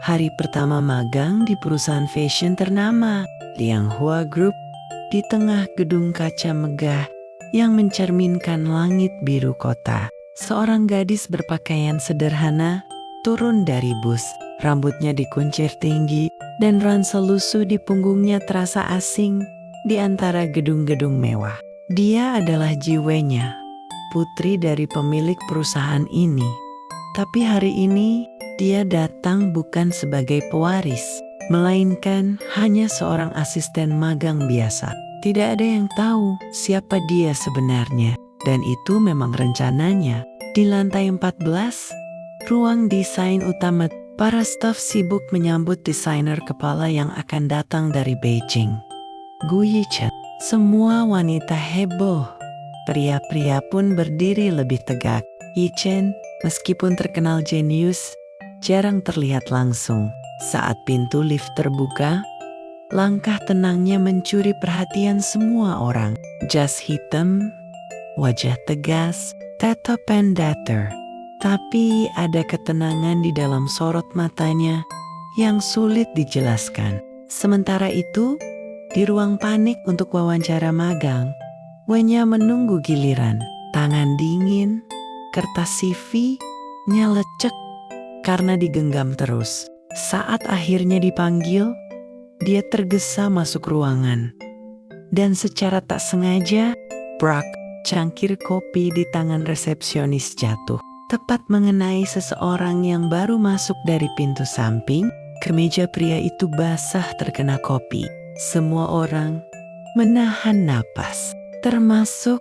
Hari pertama magang di perusahaan fashion ternama, Lianghua Group, di tengah gedung kaca megah yang mencerminkan langit biru kota. Seorang gadis berpakaian sederhana turun dari bus, rambutnya dikuncir tinggi dan ransel lusuh di punggungnya terasa asing di antara gedung-gedung mewah. Dia adalah Jiwenya, putri dari pemilik perusahaan ini. Tapi hari ini dia datang bukan sebagai pewaris, melainkan hanya seorang asisten magang biasa. Tidak ada yang tahu siapa dia sebenarnya, dan itu memang rencananya. Di lantai 14, ruang desain utama, para staf sibuk menyambut desainer kepala yang akan datang dari Beijing. Gu Yichen, semua wanita heboh. Pria-pria pun berdiri lebih tegak. Yichen, meskipun terkenal jenius, jarang terlihat langsung. Saat pintu lift terbuka, langkah tenangnya mencuri perhatian semua orang. Jas hitam, wajah tegas, tatapan datar. Tapi ada ketenangan di dalam sorot matanya yang sulit dijelaskan. Sementara itu, di ruang panik untuk wawancara magang, Wenya menunggu giliran. Tangan dingin, kertas CV-nya lecek karena digenggam terus. Saat akhirnya dipanggil, dia tergesa masuk ruangan. Dan secara tak sengaja, brak, cangkir kopi di tangan resepsionis jatuh. Tepat mengenai seseorang yang baru masuk dari pintu samping, kemeja pria itu basah terkena kopi. Semua orang menahan napas, termasuk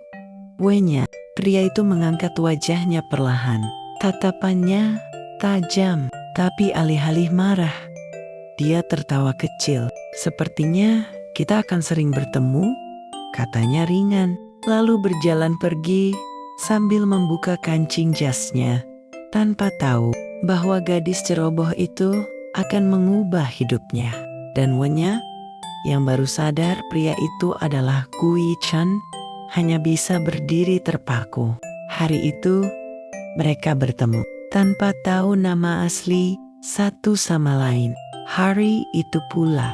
Wenya. Pria itu mengangkat wajahnya perlahan. Tatapannya tajam, tapi alih-alih marah, dia tertawa kecil. Sepertinya kita akan sering bertemu, katanya ringan. Lalu berjalan pergi sambil membuka kancing jasnya, tanpa tahu bahwa gadis ceroboh itu akan mengubah hidupnya. Dan Wenya, yang baru sadar pria itu adalah Gu Yichen, hanya bisa berdiri terpaku. Hari itu, mereka bertemu tanpa tahu nama asli satu sama lain. Hari itu pula,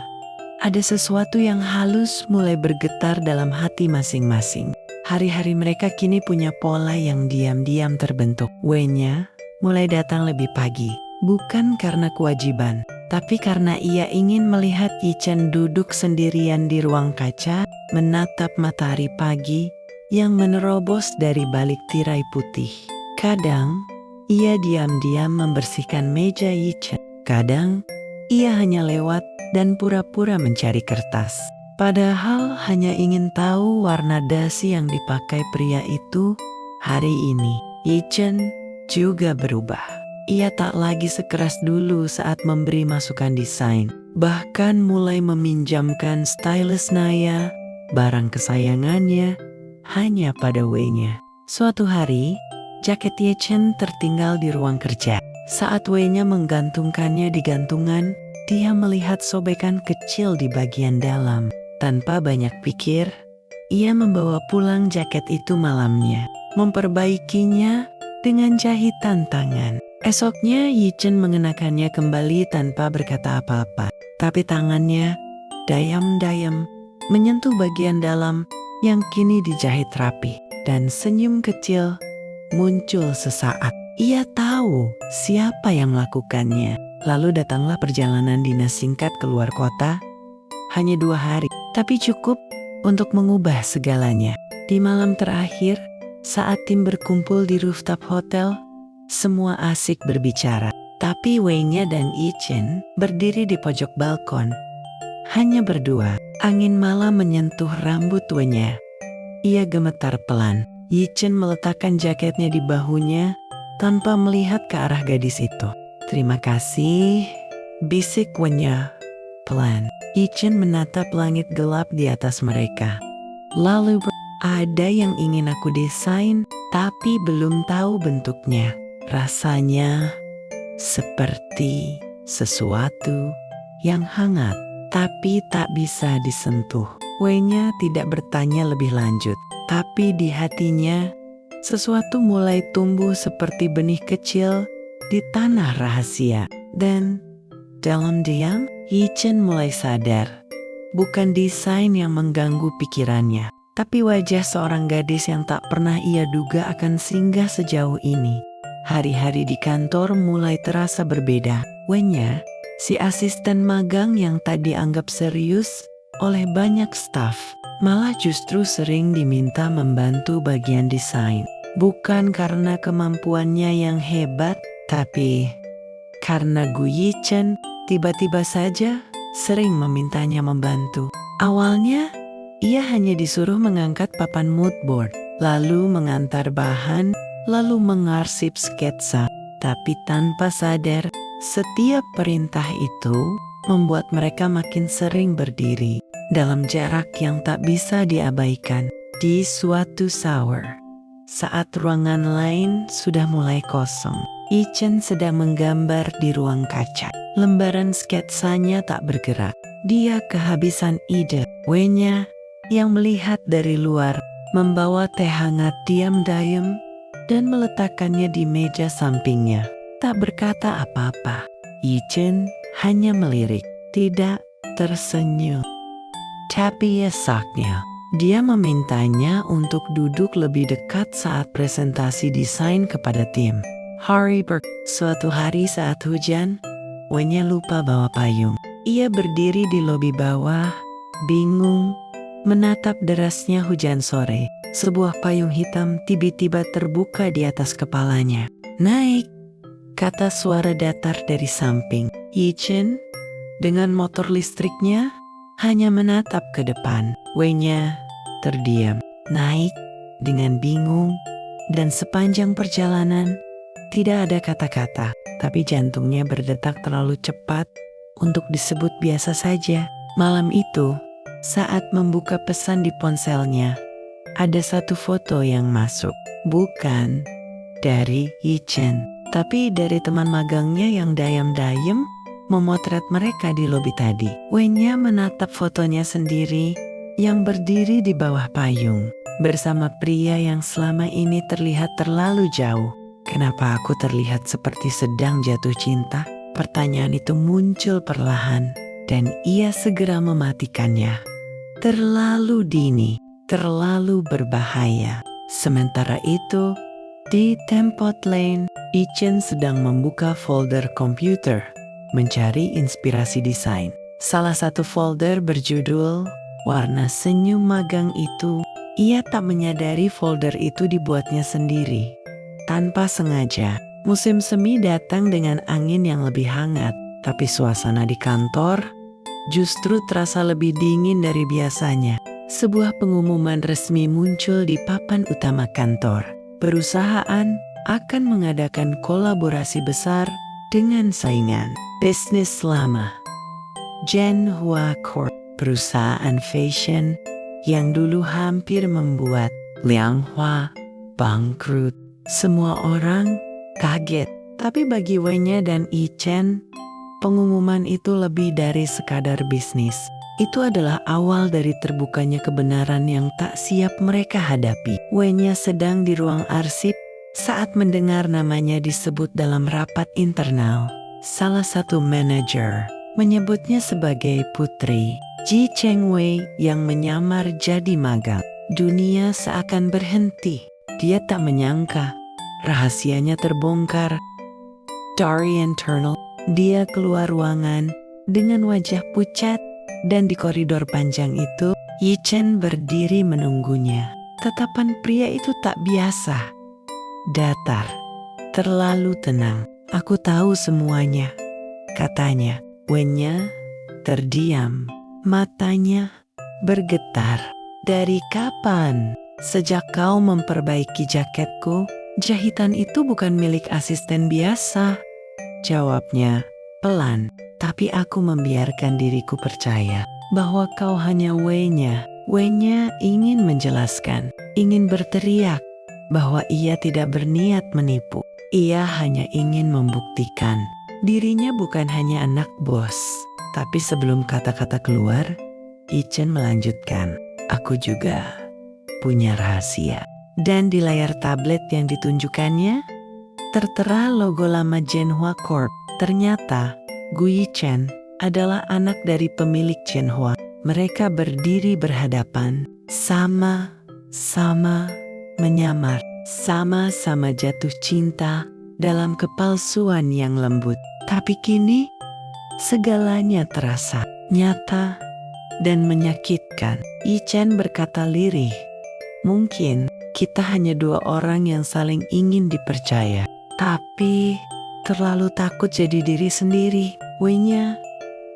ada sesuatu yang halus mulai bergetar dalam hati masing-masing. Hari-hari mereka kini punya pola yang diam-diam terbentuk. Wenya mulai datang lebih pagi, bukan karena kewajiban, tapi karena ia ingin melihat Yichen duduk sendirian di ruang kaca, menatap matahari pagi yang menerobos dari balik tirai putih. Kadang, ia diam-diam membersihkan meja Yichen. Kadang, ia hanya lewat dan pura-pura mencari kertas. Padahal hanya ingin tahu warna dasi yang dipakai pria itu. Hari ini, Yichen juga berubah. Ia tak lagi sekeras dulu saat memberi masukan desain. Bahkan mulai meminjamkan stylus Naya, barang kesayangannya, hanya pada Wenya. Suatu hari, jaket Yichen tertinggal di ruang kerja. Saat Wenya menggantungkannya di gantungan, dia melihat sobekan kecil di bagian dalam. Tanpa banyak pikir, ia membawa pulang jaket itu malamnya, memperbaikinya dengan jahitan tangan. Esoknya Yichen mengenakannya kembali tanpa berkata apa-apa. Tapi tangannya dayam-dayam menyentuh bagian dalam yang kini dijahit rapi. Dan senyum kecil muncul sesaat. Ia tahu siapa yang melakukannya. Lalu datanglah perjalanan dinas singkat keluar kota. Hanya 2 hari, tapi cukup untuk mengubah segalanya. Di malam terakhir, saat tim berkumpul di rooftop hotel, semua asik berbicara. Tapi Wenya dan Yichen berdiri di pojok balkon. Hanya berdua, angin malam menyentuh rambut Wenya. Ia gemetar pelan. Yichen meletakkan jaketnya di bahunya tanpa melihat ke arah gadis itu. "Terima kasih," bisik Wenya pelan. Yichen menatap langit gelap di atas mereka. Lalu ada yang ingin aku desain, tapi belum tahu bentuknya. Rasanya seperti sesuatu yang hangat, tapi tak bisa disentuh. Wenya tidak bertanya lebih lanjut, tapi di hatinya sesuatu mulai tumbuh seperti benih kecil di tanah rahasia. Dan Dalam-diam, Yi-chen mulai sadar. Bukan desain yang mengganggu pikirannya, tapi wajah seorang gadis yang tak pernah ia duga akan singgah sejauh ini. Hari-hari di kantor mulai terasa berbeda. Wen-nya, si asisten magang yang tak dianggap serius oleh banyak staf, malah justru sering diminta membantu bagian desain. Bukan karena kemampuannya yang hebat, tapi karena Gu Yi-chen tiba-tiba saja sering memintanya membantu. Awalnya, ia hanya disuruh mengangkat papan mood board, lalu mengantar bahan, lalu mengarsip sketsa. Tapi tanpa sadar, setiap perintah itu membuat mereka makin sering berdiri dalam jarak yang tak bisa diabaikan. Di suatu sore, saat ruangan lain sudah mulai kosong, Yi-chen sedang menggambar di ruang kaca. Lembaran sketsanya tak bergerak. Dia kehabisan ide. Wen-nya yang melihat dari luar membawa teh hangat diam-diam dan meletakkannya di meja sampingnya. Tak berkata apa-apa. Yi-chen hanya melirik, tidak tersenyum. Tapi esoknya, dia memintanya untuk duduk lebih dekat saat presentasi desain kepada tim. Suatu hari saat hujan, Wen-nya lupa bawa payung. Ia berdiri di lobi bawah, bingung, menatap derasnya hujan sore. Sebuah payung hitam tiba-tiba terbuka di atas kepalanya. "Naik," kata suara datar dari samping. Yi-chen, dengan motor listriknya, hanya menatap ke depan. Wen-nya terdiam, naik dengan bingung, dan sepanjang perjalanan, tidak ada kata-kata, tapi jantungnya berdetak terlalu cepat untuk disebut biasa saja. Malam itu, saat membuka pesan di ponselnya, ada satu foto yang masuk. Bukan dari Yi-chen, tapi dari teman magangnya yang diam-diam memotret mereka di lobi tadi. Wen-nya menatap fotonya sendiri yang berdiri di bawah payung, bersama pria yang selama ini terlihat terlalu jauh. "Kenapa aku terlihat seperti sedang jatuh cinta?" Pertanyaan itu muncul perlahan, dan ia segera mematikannya. Terlalu dini, terlalu berbahaya. Sementara itu, di tempat lain, Yi-chen sedang membuka folder komputer, mencari inspirasi desain. Salah satu folder berjudul "Warna Senyum Magang Itu." Ia tak menyadari folder itu dibuatnya sendiri. Tanpa sengaja, musim semi datang dengan angin yang lebih hangat, tapi suasana di kantor justru terasa lebih dingin dari biasanya. Sebuah pengumuman resmi muncul di papan utama kantor. Perusahaan akan mengadakan kolaborasi besar dengan saingan bisnis lama, Zhenhua Corp, perusahaan fashion yang dulu hampir membuat Lianghua bangkrut. Semua orang kaget, tapi bagi Wen-nya dan Yi-chen, pengumuman itu lebih dari sekadar bisnis. Itu adalah awal dari terbukanya kebenaran yang tak siap mereka hadapi. Wen-nya sedang di ruang arsip saat mendengar namanya disebut dalam rapat internal. Salah satu manajer menyebutnya sebagai putri Ji Chengwei yang menyamar jadi magang. Dunia seakan berhenti. Dia tak menyangka rahasianya terbongkar. Dari internal, dia keluar ruangan dengan wajah pucat, dan di koridor panjang itu, Yi-chen berdiri menunggunya. Tatapan pria itu tak biasa. Datar, terlalu tenang. "Aku tahu semuanya," katanya. Wen-nya terdiam, matanya bergetar. "Dari kapan? Sejak kau memperbaiki jaketku, jahitan itu bukan milik asisten biasa," jawabnya pelan. "Tapi aku membiarkan diriku percaya bahwa kau hanya Wen-nya." Wen-nya ingin menjelaskan, ingin berteriak bahwa ia tidak berniat menipu. Ia hanya ingin membuktikan dirinya bukan hanya anak bos. Tapi sebelum kata-kata keluar, Yi-chen melanjutkan, "Aku juga punya rahasia." Dan di layar tablet yang ditunjukkannya, tertera logo lama Zhenhua Corp. Ternyata, Gu Yichen adalah anak dari pemilik Chenhua. Mereka berdiri berhadapan, sama-sama menyamar, sama-sama jatuh cinta dalam kepalsuan yang lembut. Tapi kini, segalanya terasa nyata dan menyakitkan. Yichen berkata lirih, mungkin kita hanya dua orang yang saling ingin dipercaya, tapi terlalu takut jadi diri sendiri. Wei-nya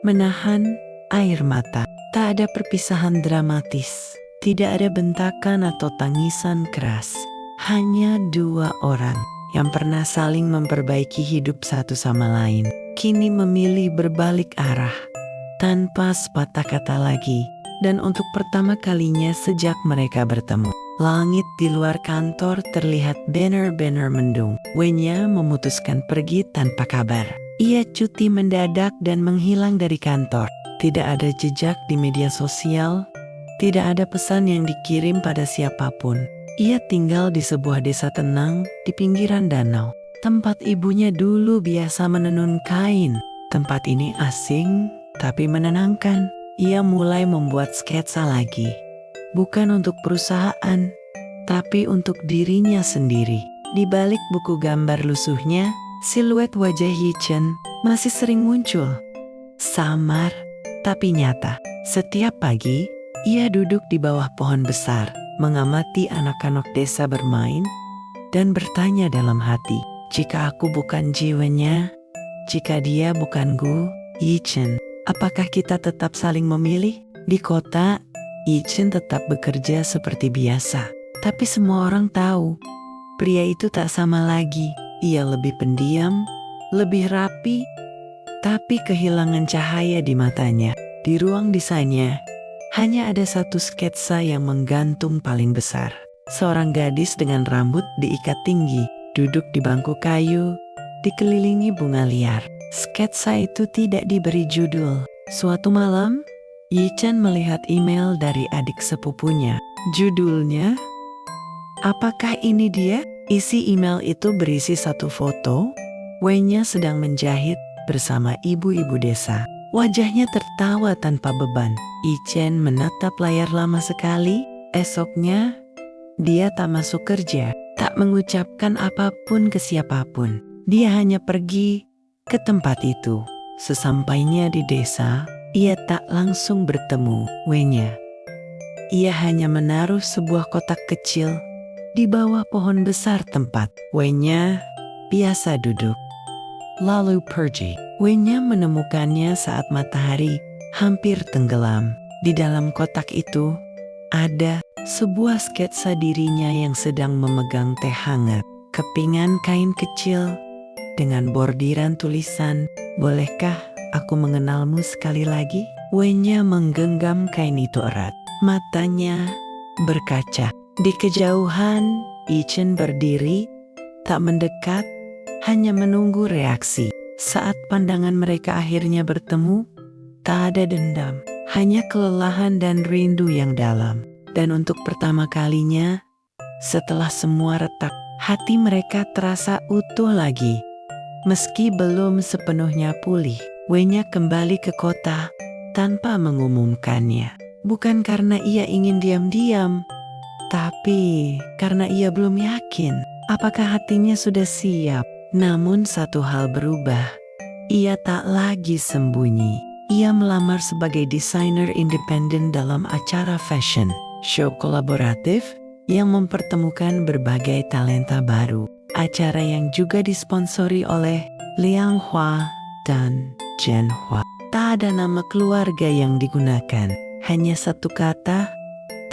menahan air mata. Tak ada perpisahan dramatis, tidak ada bentakan atau tangisan keras. Hanya dua orang yang pernah saling memperbaiki hidup satu sama lain, kini memilih berbalik arah tanpa sepatah kata lagi. Dan untuk pertama kalinya sejak mereka bertemu, langit di luar kantor terlihat benar-benar mendung. Wei-nya memutuskan pergi tanpa kabar. Ia cuti mendadak dan menghilang dari kantor. Tidak ada jejak di media sosial, tidak ada pesan yang dikirim pada siapapun. Ia tinggal di sebuah desa tenang di pinggiran danau, tempat ibunya dulu biasa menenun kain. Tempat ini asing tapi menenangkan. Ia mulai membuat sketsa lagi, bukan untuk perusahaan, tapi untuk dirinya sendiri. Di balik buku gambar lusuhnya, siluet wajah Yichen masih sering muncul, samar tapi nyata. Setiap pagi, ia duduk di bawah pohon besar, mengamati anak-anak desa bermain, dan bertanya dalam hati, jika aku bukan jiwanya, jika dia bukan Gu Yichen, apakah kita tetap saling memilih? Di kota, Yichen tetap bekerja seperti biasa. Tapi semua orang tahu, pria itu tak sama lagi. Ia lebih pendiam, lebih rapi, tapi kehilangan cahaya di matanya. Di ruang desainnya, hanya ada satu sketsa yang menggantung paling besar. Seorang gadis dengan rambut diikat tinggi, duduk di bangku kayu, dikelilingi bunga liar. Sketsa itu tidak diberi judul. Suatu malam, Yichen melihat email dari adik sepupunya. Judulnya, "Apakah ini dia?" Isi email itu berisi satu foto, Wei-nya sedang menjahit bersama ibu-ibu desa. Wajahnya tertawa tanpa beban. Yichen menatap layar lama sekali. Esoknya, dia tak masuk kerja, tak mengucapkan apapun ke siapapun. Dia hanya pergi ke tempat itu. Sesampainya di desa, ia tak langsung bertemu Wei-nya. Ia hanya menaruh sebuah kotak kecil di bawah pohon besar tempat Wei-nya biasa duduk. Lalu pergi. Wei-nya menemukannya saat matahari hampir tenggelam. Di dalam kotak itu ada sebuah sketsa dirinya yang sedang memegang teh hangat. Kepingan kain kecil dengan bordiran tulisan, "Bolehkah aku mengenalmu sekali lagi?" Wei-nya menggenggam kain itu erat. Matanya berkaca. Di kejauhan, Yichen berdiri, tak mendekat, hanya menunggu reaksi. Saat pandangan mereka akhirnya bertemu, tak ada dendam, hanya kelelahan dan rindu yang dalam. Dan untuk pertama kalinya, setelah semua retak, hati mereka terasa utuh lagi. Meski belum sepenuhnya pulih, Wei-nya kembali ke kota tanpa mengumumkannya. Bukan karena ia ingin diam-diam, tapi karena ia belum yakin apakah hatinya sudah siap. Namun satu hal berubah. Ia tak lagi sembunyi. Ia melamar sebagai desainer independen dalam acara fashion show kolaboratif yang mempertemukan berbagai talenta baru. Acara yang juga disponsori oleh Liang Hua dan Chen Hua. Tak ada nama keluarga yang digunakan. Hanya satu kata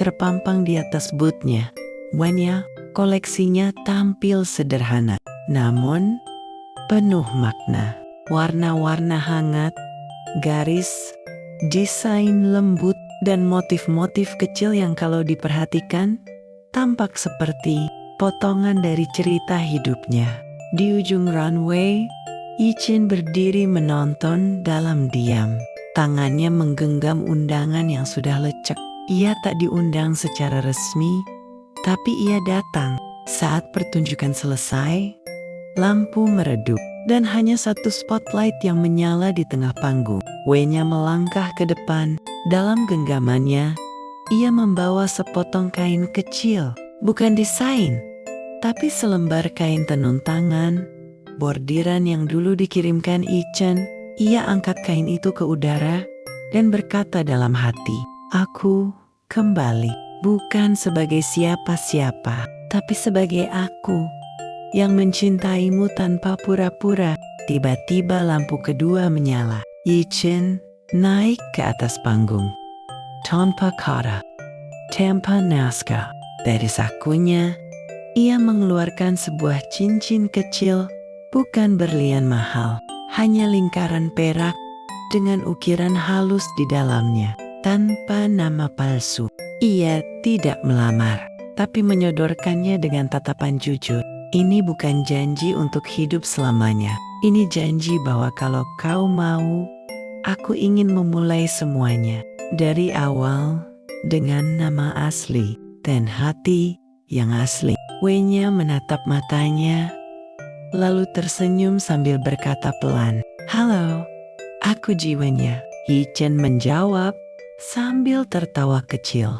terpampang di atas bootnya. Wei-nya, koleksinya tampil sederhana, namun penuh makna. Warna-warna hangat, garis, desain lembut, dan motif-motif kecil yang kalau diperhatikan tampak seperti potongan dari cerita hidupnya. Di ujung runway, Yichen berdiri menonton dalam diam. Tangannya menggenggam undangan yang sudah lecek. Ia tak diundang secara resmi, tapi ia datang. Saat pertunjukan selesai, lampu meredup. dan hanya satu spotlight yang menyala di tengah panggung. Wei-nya melangkah ke depan. Dalam genggamannya, ia membawa sepotong kain kecil. Bukan desain, tapi selembar kain tenun tangan, bordiran yang dulu dikirimkan Ichen. Ia angkat kain itu ke udara dan berkata dalam hati, "Aku kembali, bukan sebagai siapa-siapa, tapi sebagai aku yang mencintaimu tanpa pura-pura." Tiba-tiba lampu kedua menyala. Ichen naik ke atas panggung. Tanpa kata, tanpa naskah, dari sakunya, ia mengeluarkan sebuah cincin kecil, bukan berlian mahal, hanya lingkaran perak dengan ukiran halus di dalamnya. Tanpa nama palsu, ia tidak melamar, tapi menyodorkannya dengan tatapan jujur. Ini bukan janji untuk hidup selamanya. Ini janji bahwa kalau kau mau, aku ingin memulai semuanya dari awal dengan nama asli dan hati yang asli. Wei-nya menatap matanya, lalu tersenyum sambil berkata pelan, "Halo, aku jiwanya." Ichen menjawab sambil tertawa kecil.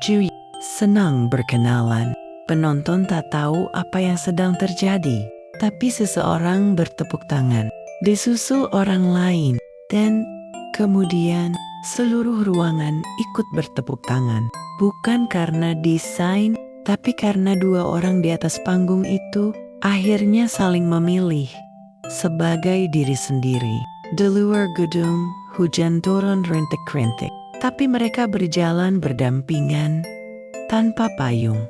"Ju, senang berkenalan." Penonton tak tahu apa yang sedang terjadi, tapi seseorang bertepuk tangan, disusul orang lain, dan kemudian seluruh ruangan ikut bertepuk tangan. Bukan karena desain, tapi karena dua orang di atas panggung itu akhirnya saling memilih sebagai diri sendiri. Di luar gedung, hujan turun rintik-rintik, tapi mereka berjalan berdampingan tanpa payung,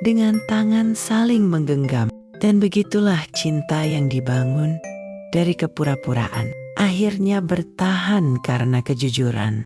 dengan tangan saling menggenggam. Dan begitulah cinta yang dibangun dari kepura-puraan, akhirnya bertahan karena kejujuran.